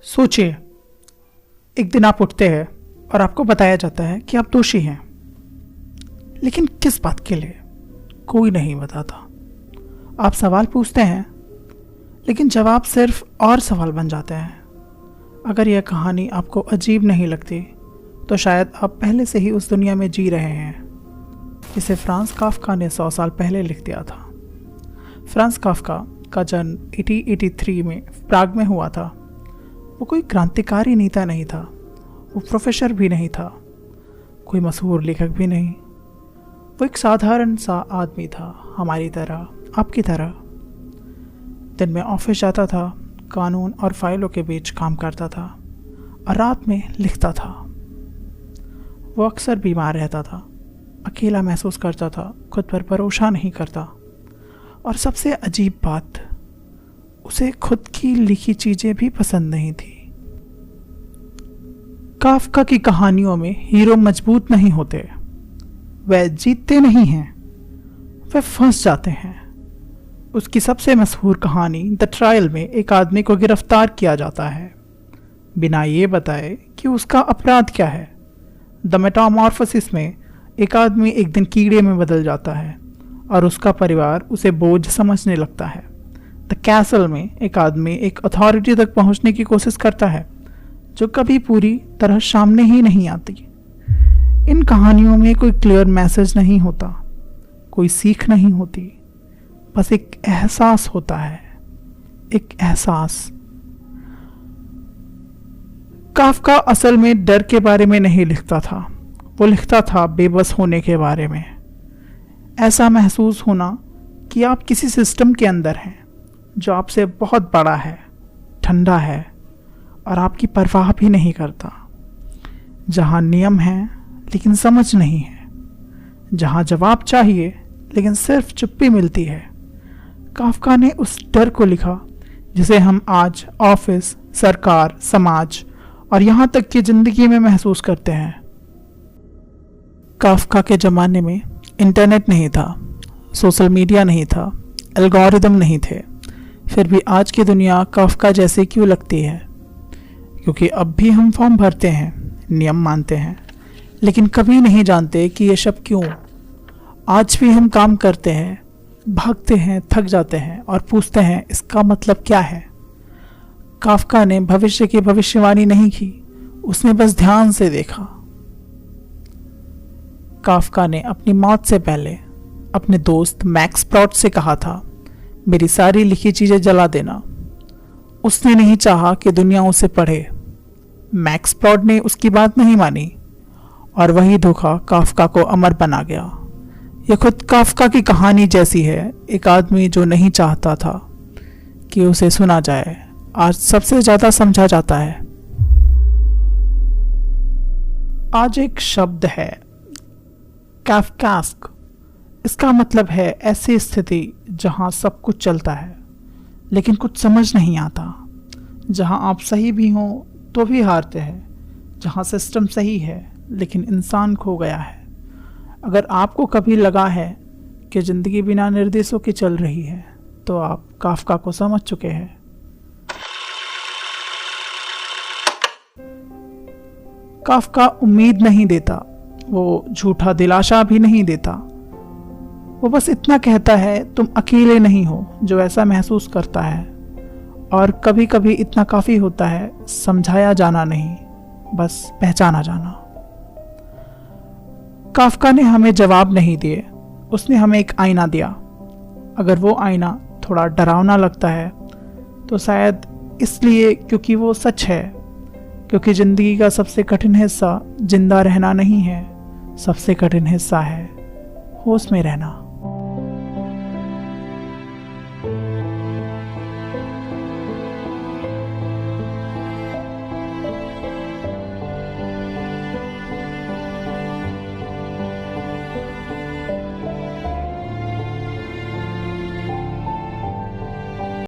सोचिए, एक दिन आप उठते हैं और आपको बताया जाता है कि आप दोषी हैं, लेकिन किस बात के लिए कोई नहीं बताता। आप सवाल पूछते हैं, लेकिन जवाब सिर्फ और सवाल बन जाते हैं। अगर यह कहानी आपको अजीब नहीं लगती तो शायद आप पहले से ही उस दुनिया में जी रहे हैं जिसे फ्रांज काफ्का ने 100 साल पहले लिख दिया था। फ्रांज काफ्का का जन्म 1883 में प्राग में हुआ था। वो कोई क्रांतिकारी नेता नहीं था, वो प्रोफेसर भी नहीं था, कोई मशहूर लेखक भी नहीं। वो एक साधारण सा आदमी था, हमारी तरह, आपकी तरह। दिन में ऑफिस जाता था, कानून और फाइलों के बीच काम करता था और रात में लिखता था। वो अक्सर बीमार रहता था, अकेला महसूस करता था, खुद पर भरोसा नहीं करता, और सबसे अजीब बात, उसे खुद की लिखी चीजें भी पसंद नहीं थी। काफ्का की कहानियों में हीरो मजबूत नहीं होते, वे जीतते नहीं हैं, वे फंस जाते हैं। उसकी सबसे मशहूर कहानी द ट्रायल में एक आदमी को गिरफ्तार किया जाता है बिना ये बताए कि उसका अपराध क्या है। द मेटामॉर्फोसिस में एक आदमी एक दिन कीड़े में बदल जाता है और उसका परिवार उसे बोझ समझने लगता है। द कैसल में एक आदमी एक अथॉरिटी तक पहुंचने की कोशिश करता है जो कभी पूरी तरह सामने ही नहीं आती। इन कहानियों में कोई क्लियर मैसेज नहीं होता, कोई सीख नहीं होती, बस एक एहसास होता है, एक एहसास। काफ्का असल में डर के बारे में नहीं लिखता था, वो लिखता था बेबस होने के बारे में। ऐसा महसूस होना कि आप किसी सिस्टम के अंदर हैं जो आपसे बहुत बड़ा है, ठंडा है और आपकी परवाह भी नहीं करता। जहाँ नियम हैं लेकिन समझ नहीं है, जहाँ जवाब चाहिए लेकिन सिर्फ चुप्पी मिलती है। काफ्का ने उस डर को लिखा जिसे हम आज ऑफिस, सरकार, समाज और यहाँ तक कि जिंदगी में महसूस करते हैं। काफ्का के ज़माने में इंटरनेट नहीं था, सोशल मीडिया नहीं था, एल्गोरिदम नहीं थे। फिर भी आज की दुनिया काफ्का जैसी क्यों लगती है? क्योंकि अब भी हम फॉर्म भरते हैं, नियम मानते हैं, लेकिन कभी नहीं जानते कि ये सब क्यों। आज भी हम काम करते हैं, भागते हैं, थक जाते हैं और पूछते हैं इसका मतलब क्या है। काफ्का ने भविष्य की भविष्यवाणी नहीं की, उसने बस ध्यान से देखा। काफ्का ने अपनी मौत से पहले अपने दोस्त मैक्स प्रॉट से कहा था, मेरी सारी लिखी चीजें जला देना। उसने नहीं चाहा कि दुनिया उसे पढ़े। मैक्स प्रॉट ने उसकी बात नहीं मानी और वही धोखा काफ्का को अमर बना गया। यह खुद काफ्का की कहानी जैसी है, एक आदमी जो नहीं चाहता था कि उसे सुना जाए, आज सबसे ज्यादा समझा जाता है। आज एक शब्द है काफ्कास्क। इसका मतलब है ऐसी स्थिति जहां सब कुछ चलता है लेकिन कुछ समझ नहीं आता, जहां आप सही भी हों तो भी हारते हैं, जहां सिस्टम सही है लेकिन इंसान खो गया है। अगर आपको कभी लगा है कि जिंदगी बिना निर्देशों की चल रही है तो आप काफ्का को समझ चुके हैं। काफ्का उम्मीद नहीं देता, वो झूठा दिलासा भी नहीं देता, वो बस इतना कहता है तुम अकेले नहीं हो जो ऐसा महसूस करता है। और कभी कभी इतना काफ़ी होता है, समझाया जाना नहीं, बस पहचाना जाना। काफ्का ने हमें जवाब नहीं दिए, उसने हमें एक आईना दिया। अगर वो आईना थोड़ा डरावना लगता है तो शायद इसलिए क्योंकि वो सच है, क्योंकि ज़िंदगी का सबसे कठिन हिस्सा जिंदा रहना नहीं है, सबसे कठिन हिस्सा है होश में रहना।